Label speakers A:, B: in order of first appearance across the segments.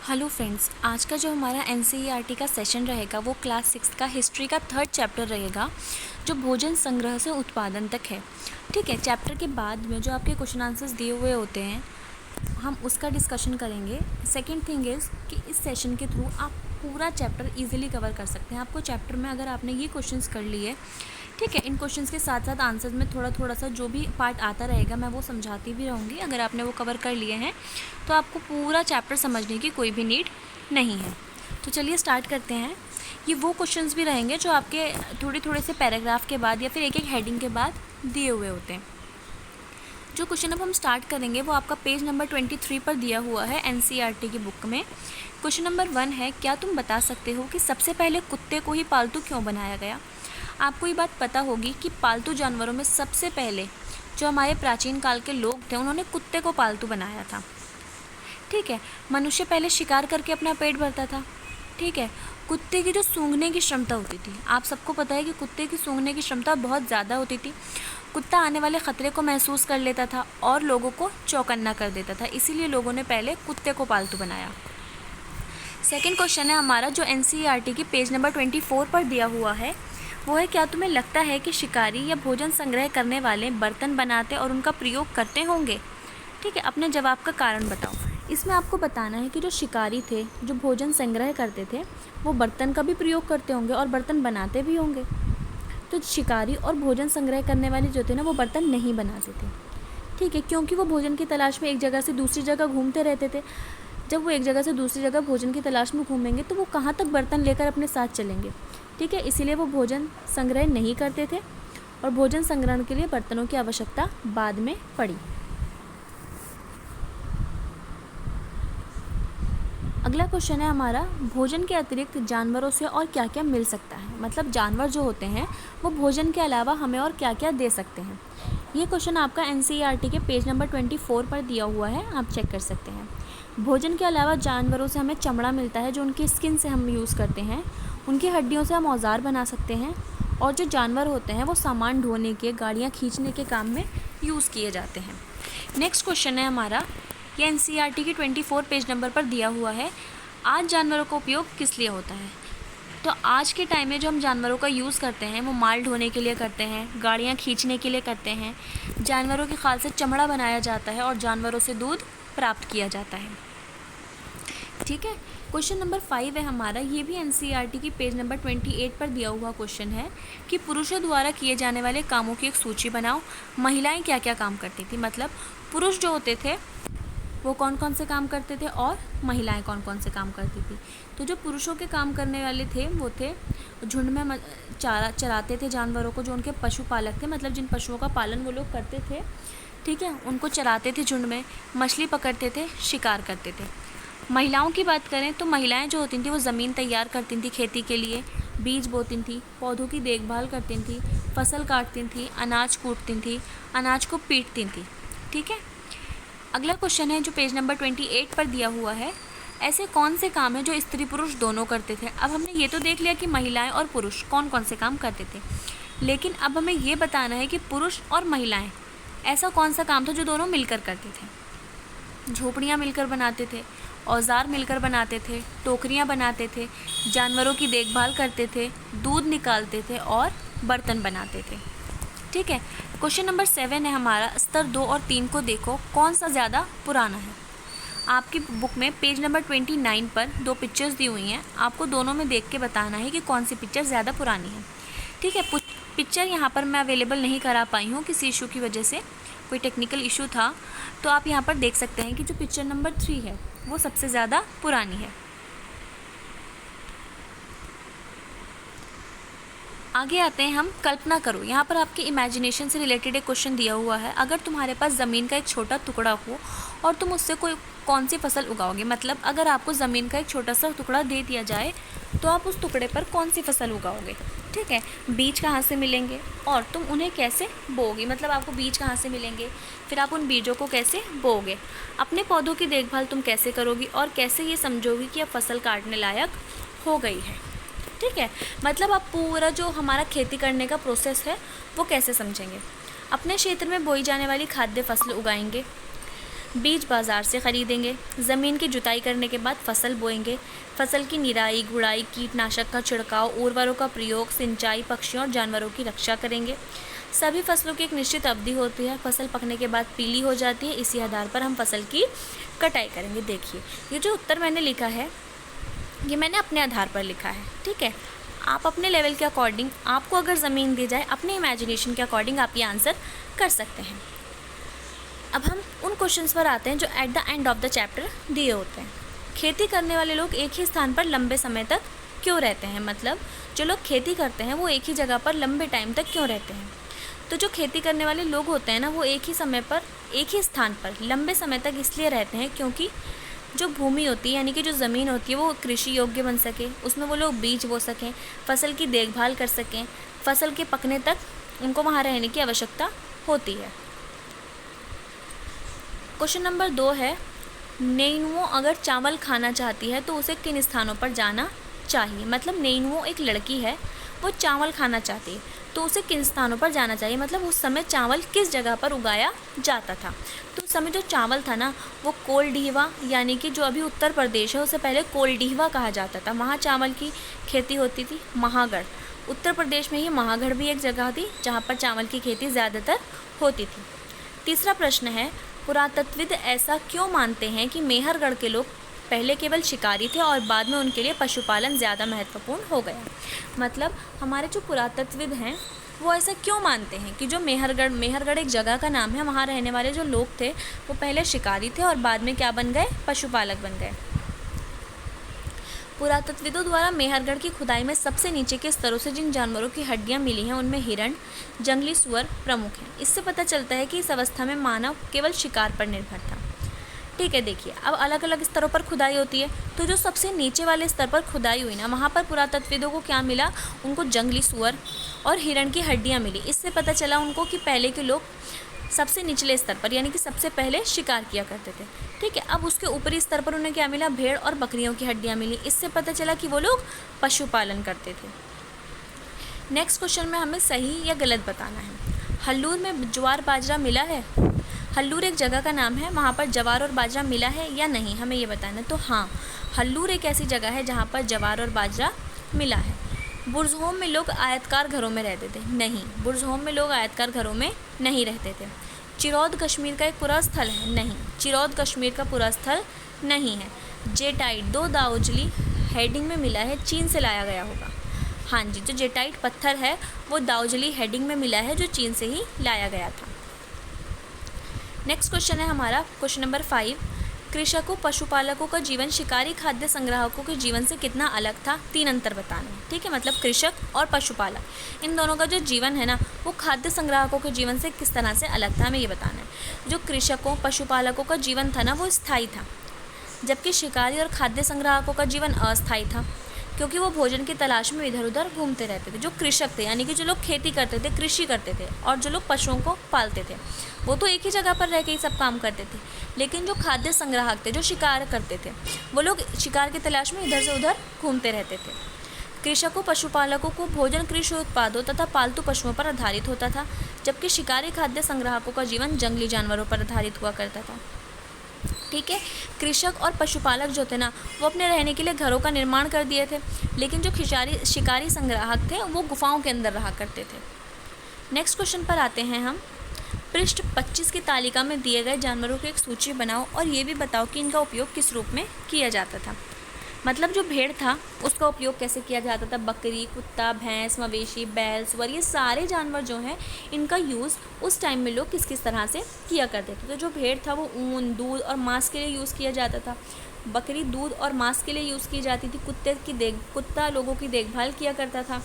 A: Hello friends, आज का जो हमारा एनसीईआरटी का सेशन रहेगा वो क्लास 6 का हिस्ट्री का 3rd चैप्टर रहेगा, जो भोजन संग्रह से उत्पादन तक है। ठीक है, चैप्टर के बाद में जो आपके क्वेश्चन आंसर्स दिए हुए होते हैं हम उसका डिस्कशन करेंगे। सेकंड थिंग इज़ कि इस सेशन के थ्रू आप पूरा चैप्टर इजीली कवर कर सकते हैं। आपको चैप्टर में अगर आपने ये क्वेश्चंस कर लिए, ठीक है, इन क्वेश्चंस के साथ साथ आंसर्स में थोड़ा थोड़ा सा जो भी पार्ट आता रहेगा मैं वो समझाती भी रहूँगी। अगर आपने वो कवर कर लिए हैं तो आपको पूरा चैप्टर समझने की कोई भी नीड नहीं है। तो चलिए स्टार्ट करते हैं। ये वो क्वेश्चंस भी रहेंगे जो आपके थोड़े थोड़े से पैराग्राफ के बाद या फिर एक एक हेडिंग के बाद दिए हुए होते हैं। जो क्वेश्चन अब हम स्टार्ट करेंगे वो आपका पेज नंबर 23 पर दिया हुआ है एनसीईआरटी की बुक में। क्वेश्चन नंबर 1 है, क्या तुम बता सकते हो कि सबसे पहले कुत्ते को ही पालतू क्यों बनाया गया। आपको ये बात पता होगी कि पालतू जानवरों में सबसे पहले जो हमारे प्राचीन काल के लोग थे उन्होंने कुत्ते को पालतू बनाया था। ठीक है, मनुष्य पहले शिकार करके अपना पेट भरता था। ठीक है, कुत्ते की जो सूंघने की क्षमता होती थी, आप सबको पता है कि कुत्ते की सूंघने की क्षमता बहुत ज़्यादा होती थी। कुत्ता आने वाले ख़तरे को महसूस कर लेता था और लोगों को चौकन्ना कर देता था, इसीलिए लोगों ने पहले कुत्ते को पालतू बनाया। सेकंड क्वेश्चन है हमारा जो एनसीईआरटी की पेज नंबर 24 पर दिया हुआ है, वो है, क्या तुम्हें लगता है कि शिकारी या भोजन संग्रह करने वाले बर्तन बनाते और उनका प्रयोग करते होंगे। ठीक है, अपने जवाब का कारण बताओ। इसमें आपको बताना है कि जो शिकारी थे, जो भोजन संग्रह करते थे, वो बर्तन का भी प्रयोग करते होंगे और बर्तन बनाते भी होंगे। तो शिकारी और भोजन संग्रह करने वाले जो थे ना, वो बर्तन नहीं बनाते थे। ठीक है, क्योंकि वो भोजन की तलाश में एक जगह से दूसरी जगह घूमते रहते थे। जब वो एक जगह से दूसरी जगह भोजन की तलाश में घूमेंगे तो वो कहाँ तक बर्तन लेकर अपने साथ चलेंगे। ठीक है, इसीलिए वो भोजन संग्रह नहीं करते थे और भोजन संग्रहण के लिए बर्तनों की आवश्यकता बाद में पड़ी। अगला क्वेश्चन है हमारा, भोजन के अतिरिक्त जानवरों से और क्या क्या मिल सकता है। मतलब जानवर जो होते हैं वो भोजन के अलावा हमें और क्या क्या दे सकते हैं। ये क्वेश्चन आपका एनसीईआरटी के पेज नंबर 24 पर दिया हुआ है, आप चेक कर सकते हैं। भोजन के अलावा जानवरों से हमें चमड़ा मिलता है, जो उनकी स्किन से हम यूज़ करते हैं। उनकी हड्डियों से हम औजार बना सकते हैं और जो जानवर होते हैं वो सामान ढोने के, गाड़ियाँ खींचने के काम में यूज़ किए जाते हैं। नेक्स्ट क्वेश्चन है हमारा, ये एनसीईआरटी की 24 पेज नंबर पर दिया हुआ है, आज जानवरों का उपयोग किस लिए होता है। तो आज के टाइम में जो हम जानवरों का यूज़ करते हैं वो माल ढोने के लिए करते हैं, गाड़ियाँ खींचने के लिए करते हैं, जानवरों की खाल से चमड़ा बनाया जाता है और जानवरों से दूध प्राप्त किया जाता है। ठीक है, क्वेश्चन नंबर 5 है हमारा, ये भी एनसीईआरटी की पेज नंबर 28 पर दिया हुआ क्वेश्चन है कि पुरुषों द्वारा किए जाने वाले कामों की एक सूची बनाओ। महिलाएं क्या क्या काम करती थी, मतलब पुरुष जो होते थे वो कौन कौन से काम करते थे और महिलाएं कौन कौन से काम करती थी। तो जो पुरुषों के काम करने वाले थे वो थे झुंड में चराते थे जानवरों को, जो उनके पशुपालक थे, मतलब जिन पशुओं का पालन वो लोग करते थे। ठीक है, उनको चराते थे झुंड में, मछली पकड़ते थे, शिकार करते थे। महिलाओं की बात करें तो महिलाएं जो होती थी वो ज़मीन तैयार करती थी खेती के लिए, बीज बोती थी, पौधों की देखभाल करती थी, फसल काटती थी, अनाज कूटती थी, अनाज को पीटती थी। ठीक है, अगला क्वेश्चन है जो पेज नंबर 28 पर दिया हुआ है, ऐसे कौन से काम हैं जो स्त्री पुरुष दोनों करते थे। अब हमने ये तो देख लिया कि महिलाएं और पुरुष कौन कौन से काम करते थे, लेकिन अब हमें ये बताना है कि पुरुष और महिलाएं ऐसा कौन सा काम था जो दोनों मिलकर करते थे। झोपड़ियाँ मिलकर बनाते थे, औजार मिलकर बनाते थे, टोकरियाँ बनाते थे, जानवरों की देखभाल करते थे, दूध निकालते थे और बर्तन बनाते थे। ठीक है, क्वेश्चन नंबर 7 है हमारा, स्तर 2 और 3 को देखो, कौन सा ज़्यादा पुराना है। आपकी बुक में पेज नंबर 29 पर 2 पिक्चर्स दी हुई हैं, आपको दोनों में देख के बताना है कि कौन सी पिक्चर ज़्यादा पुरानी है। ठीक है, पिक्चर यहाँ पर मैं अवेलेबल नहीं करा पाई हूँ किसी इशू की वजह से, कोई टेक्निकल इशू था, तो आप यहाँ पर देख सकते हैं कि जो पिक्चर नंबर 3 है वो सबसे ज़्यादा पुरानी है। आगे आते हैं हम, कल्पना करो। यहाँ पर आपके इमेजिनेशन से रिलेटेड एक क्वेश्चन दिया हुआ है, अगर तुम्हारे पास ज़मीन का एक छोटा टुकड़ा हो और तुम उससे कौन सी फसल उगाओगे। मतलब अगर आपको ज़मीन का एक छोटा सा टुकड़ा दे दिया जाए तो आप उस टुकड़े पर कौन सी फसल उगाओगे। ठीक है, बीज कहाँ से मिलेंगे और तुम उन्हें कैसे बोओगे, मतलब आपको बीज कहाँ से मिलेंगे, फिर आप उन बीजों को कैसे बोओगे, अपने पौधों की देखभाल तुम कैसे करोगी और कैसे ये समझोगी कि अब फसल काटने लायक हो गई है। ठीक है, मतलब आप पूरा जो हमारा खेती करने का प्रोसेस है वो कैसे समझेंगे। अपने क्षेत्र में बोई जाने वाली खाद्य फसल उगाएंगे, बीज बाज़ार से ख़रीदेंगे, ज़मीन की जुताई करने के बाद फसल बोएंगे, फसल की निराई गुड़ाई, कीटनाशक का छिड़काव, उर्वरों का प्रयोग, सिंचाई, पक्षियों और जानवरों की रक्षा करेंगे। सभी फसलों की एक निश्चित अवधि होती है, फसल पकने के बाद पीली हो जाती है, इसी आधार पर हम फसल की कटाई करेंगे। देखिए ये जो उत्तर मैंने लिखा है ये मैंने अपने आधार पर लिखा है, ठीक है। आप अपने लेवल के अकॉर्डिंग, आपको अगर ज़मीन दी जाए अपने इमेजिनेशन के अकॉर्डिंग आप ये आंसर कर सकते हैं। अब हम उन क्वेश्चंस पर आते हैं जो at the end of the chapter दिए होते हैं। खेती करने वाले लोग एक ही स्थान पर लंबे समय तक क्यों रहते हैं, मतलब जो लोग खेती करते हैं वो एक ही जगह पर लंबे टाइम तक क्यों रहते हैं। तो जो खेती करने वाले लोग होते हैं ना, वो एक ही समय पर एक ही स्थान पर लंबे समय तक इसलिए रहते हैं क्योंकि जो भूमि होती है यानी कि जो ज़मीन होती है वो कृषि योग्य बन सके, उसमें वो लोग बीज बो सकें, फसल की देखभाल कर सकें, फसल के पकने तक उनको वहाँ रहने की आवश्यकता होती है। क्वेश्चन नंबर 2 है, नेइनुओ अगर चावल खाना चाहती है तो उसे किन स्थानों पर जाना चाहिए। मतलब नेइनुओ एक लड़की है, वो चावल खाना चाहती है तो उसे किन स्थानों पर जाना चाहिए, मतलब उस समय चावल किस जगह पर उगाया जाता था। तो उस समय जो चावल था ना वो कोलडीहवा, यानी कि जो अभी उत्तर प्रदेश है उसे पहले कोलडीहवा कहा जाता था, वहाँ चावल की खेती होती थी। महागढ़, उत्तर प्रदेश में ही महागढ़ भी एक जगह थी जहाँ पर चावल की खेती ज़्यादातर होती थी। तीसरा प्रश्न है, पुरातत्वविद ऐसा क्यों मानते हैं कि मेहरगढ़ के लोग पहले केवल शिकारी थे और बाद में उनके लिए पशुपालन ज़्यादा महत्वपूर्ण हो गया। मतलब हमारे जो पुरातत्वविद हैं वो ऐसा क्यों मानते हैं कि जो मेहरगढ़ एक जगह का नाम है, वहाँ रहने वाले जो लोग थे वो पहले शिकारी थे और बाद में क्या बन गए, पशुपालक बन गए। पुरातत्वविदों द्वारा मेहरगढ़ की खुदाई में सबसे नीचे के स्तरों से जिन जानवरों की हड्डियां मिली हैं उनमें हिरण, जंगली सुअर प्रमुख हैं। इससे पता चलता है कि इस अवस्था में मानव केवल शिकार पर निर्भर था। ठीक है, देखिए अब अलग अलग स्तरों पर खुदाई होती है, तो जो सबसे नीचे वाले स्तर पर खुदाई हुई ना, वहाँ पर पुरातत्वविदों को क्या मिला, उनको जंगली सुअर और हिरण की हड्डियाँ मिली। इससे पता चला उनको कि पहले के लोग सबसे निचले स्तर पर यानी कि सबसे पहले शिकार किया करते थे। ठीक है, अब उसके ऊपरी स्तर पर उन्हें क्या मिला, भेड़ और बकरियों की हड्डियाँ मिली। इससे पता चला कि वो लोग पशुपालन करते थे। नेक्स्ट क्वेश्चन में हमें सही या गलत बताना है। हल्लूर में ज्वार बाजरा मिला है। हल्लूर एक जगह का नाम है, वहाँ पर ज्वार और बाजरा मिला है या नहीं, हमें ये बताना है। तो हाँ, हल्लूर एक ऐसी जगह है जहाँ पर ज्वार और बाजरा मिला है। बुर्ज़होम में लोग आयतकार घरों में रहते थे। नहीं, बुर्ज़होम में लोग आयतकार घरों में नहीं रहते थे। चिरौद कश्मीर का एक पूरा स्थल है। नहीं, चिरौद कश्मीर का पूरा स्थल नहीं है। जेटाइट 2 दाउजली हेडिंग में मिला है, चीन से लाया गया होगा। हाँ जी, जो जेटाइट पत्थर है वो दाउजली हेडिंग में मिला है, जो चीन से ही लाया गया था। नेक्स्ट क्वेश्चन है हमारा क्वेश्चन नंबर 5। कृषकों पशुपालकों का जीवन शिकारी खाद्य संग्राहकों के जीवन से कितना अलग था, 3 अंतर बताने हैं। ठीक है, मतलब कृषक और पशुपालक इन दोनों का जो जीवन है ना वो खाद्य संग्राहकों के जीवन से किस तरह से अलग था, हमें ये बताना है। जो कृषकों पशुपालकों का जीवन था ना वो स्थायी था, जबकि शिकारी और खाद्य संग्राहकों का जीवन अस्थायी था, क्योंकि वो भोजन की तलाश में इधर उधर घूमते रहते थे। जो कृषक थे यानी कि जो लोग खेती करते थे, कृषि करते थे, और जो लोग पशुओं को पालते थे वो तो एक ही जगह पर रह के ही सब काम करते थे। लेकिन जो खाद्य संग्राहक थे, जो शिकार करते थे, वो लोग शिकार की तलाश में इधर से उधर घूमते रहते थे। कृषकों पशुपालकों को भोजन कृषि उत्पादों तथा पालतू पशुओं पर आधारित होता था, जबकि शिकारी खाद्य संग्राहकों का जीवन जंगली जानवरों पर आधारित हुआ करता था। ठीक है, कृषक और पशुपालक जो थे ना वो अपने रहने के लिए घरों का निर्माण कर दिए थे, लेकिन जो शिकारी संग्राहक थे वो गुफाओं के अंदर रहा करते थे। नेक्स्ट क्वेश्चन पर आते हैं हम। पृष्ठ 25 की तालिका में दिए गए जानवरों की एक सूची बनाओ और ये भी बताओ कि इनका उपयोग किस रूप में किया जाता था। मतलब जो भेड़ था उसका उपयोग कैसे किया जाता था, बकरी, कुत्ता, भैंस, मवेशी, बैल, सुअर, ये सारे जानवर जो हैं इनका यूज़ उस टाइम में लोग किस किस तरह से किया करते थे। तो जो भेड़ था वो ऊन, दूध और मांस के लिए यूज़ किया जाता था। बकरी दूध और मांस के लिए यूज़ की जाती थी। कुत्ता लोगों की देखभाल किया करता था।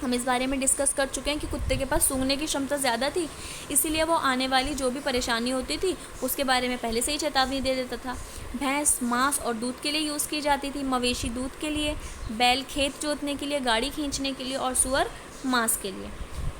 A: हम इस बारे में डिस्कस कर चुके हैं कि कुत्ते के पास सूंघने की क्षमता ज़्यादा थी, इसीलिए वो आने वाली जो भी परेशानी होती थी उसके बारे में पहले से ही चेतावनी दे देता था। भैंस मांस और दूध के लिए यूज़ की जाती थी, मवेशी दूध के लिए, बैल खेत जोतने के लिए, गाड़ी खींचने के लिए, और सुअर मांस के लिए।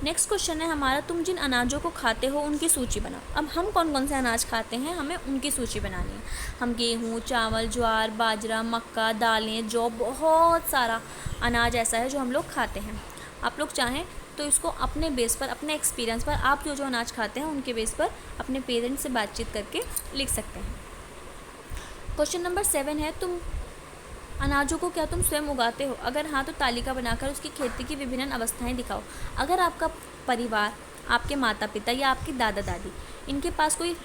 A: नेक्स्ट क्वेश्चन है हमारा, तुम जिन अनाजों को खाते हो उनकी सूची बनाओ। अब हम कौन कौन से अनाज खाते हैं, हमें उनकी सूची बनानी है। हम गेहूँ, चावल, ज्वार, बाजरा, मक्का, दालें, जौ, बहुत सारा अनाज ऐसा है जो हम लोग खाते हैं। आप लोग चाहें तो इसको अपने बेस पर, अपने एक्सपीरियंस पर, आप जो जो अनाज खाते हैं उनके बेस पर अपने पेरेंट्स से बातचीत करके लिख सकते हैं। क्वेश्चन नंबर 7 है, तुम अनाजों को क्या तुम स्वयं उगाते हो? अगर हाँ तो तालिका बनाकर उसकी खेती की विभिन्न अवस्थाएं दिखाओ। अगर आपका परिवार, आपके माता पिता या आपके दादा दादी, इनके पास कोई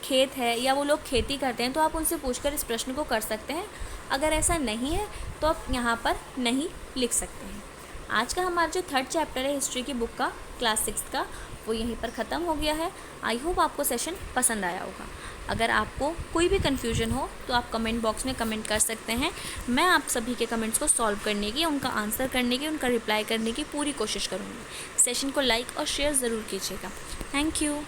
A: खेत है या वो लोग खेती करते हैं तो आप उनसे पूछकर इस प्रश्न को कर सकते हैं। अगर ऐसा नहीं है तो आप यहाँ पर नहीं लिख सकते हैं। आज का हमारा जो 3rd चैप्टर है हिस्ट्री की बुक का, क्लास 6 का, वो यहीं पर ख़त्म हो गया है। आई होप आपको सेशन पसंद आया होगा। अगर आपको कोई भी कन्फ्यूजन हो तो आप कमेंट बॉक्स में कमेंट कर सकते हैं। मैं आप सभी के कमेंट्स को सॉल्व करने की, उनका आंसर करने की, उनका रिप्लाई करने की पूरी कोशिश करूँगी। सेशन को लाइक और शेयर ज़रूर कीजिएगा। Thank you.